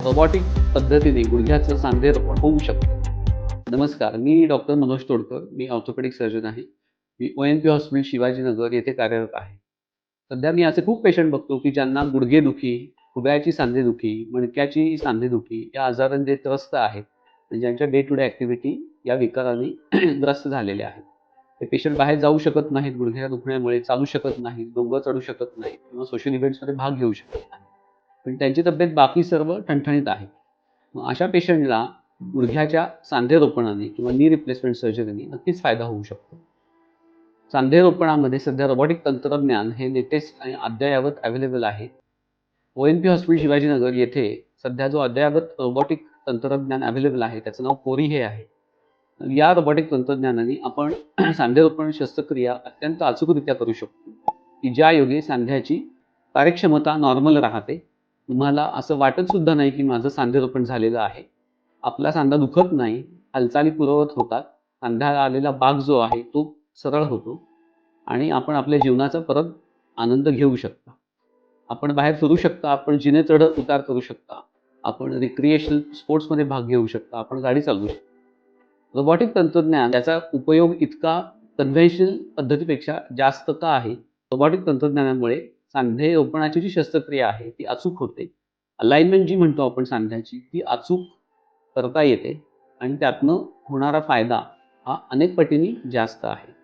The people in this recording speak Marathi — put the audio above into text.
रोबोटिक पद्धतीने गुडघ्याचं सांधेरोपण होऊ शकतं. नमस्कार, मी डॉक्टर मनोज तोडकर. मी ऑर्थोपेडिक सर्जन आहे. मी ONP हॉस्पिटल शिवाजीनगर येथे कार्यरत आहे. सध्या मी असे खूप पेशंट बघतो, की ज्यांना गुडघेदुखी, खुब्याची सांधेदुखी, मणक्याची सांधेदुखी या आजाराने जे त्रस्त आहेत आणि ज्यांच्या डे टू डे ॲक्टिव्हिटी या विकाराने ग्रस्त झालेले आहेत. ते पेशंट बाहेर जाऊ शकत नाहीत गुडघ्या दुखण्यामुळे, चालू शकत नाहीत, डोंगर चढू शकत नाहीत किंवा सोशल इव्हेंट्समध्ये भाग घेऊ शकत नाहीत. पण त्यांची तब्येत बाकी सर्व ठणठणीत आहे. मग अशा पेशंटला गुडघ्याच्या सांधेरोपणाने किंवा नी रिप्लेसमेंट सर्जरीने नक्कीच फायदा होऊ शकतो. सांधेरोपणामध्ये सध्या रोबोटिक तंत्रज्ञान हे लेटेस्ट आणि अद्ययावत अवेलेबल आहे. ONP हॉस्पिटल शिवाजीनगर येथे सध्या जो अद्ययावत रोबोटिक तंत्रज्ञान अवेलेबल आहे, त्याचं नाव कोरी हे आहे. या रोबोटिक तंत्रज्ञानाने आपण सांधेरोपण शस्त्रक्रिया अत्यंत अचूकरित्या करू शकतो, की ज्यायोगे सांध्याची कार्यक्षमता नॉर्मल राहते. तुम्हाला असं वाटत सुद्धा नाही, की माझं सांधेरोपण झालेलं आहे. आपला सांधा दुखत नाही, हालचाली पूर्ववत होतात. सांध्याला आलेला भाग जो आहे तो सरळ होतो आणि आपण आपल्या जीवनाचा परत आनंद घेऊ शकता. आपण बाहेर फिरू शकता, आपण जिने चढत उतार करू शकता, आपण रिक्रिएशनल स्पोर्ट्समध्ये भाग घेऊ शकता, आपण गाडी चालवू शकता. रोबोटिक तंत्रज्ञान त्याचा उपयोग इतका कन्व्हेन्शनल पद्धतीपेक्षा जास्त का आहे? रोबोटिक तंत्रज्ञानामुळे सांधेरोपणाची जी शस्त्रक्रिया आहे ती अचूक होते. अलाइनमेंट जी म्हणतो आपण सांध्याची ती अचूक करता येते आणि त्यातनं होणारा फायदा हा अनेक पटीने जास्त आहे.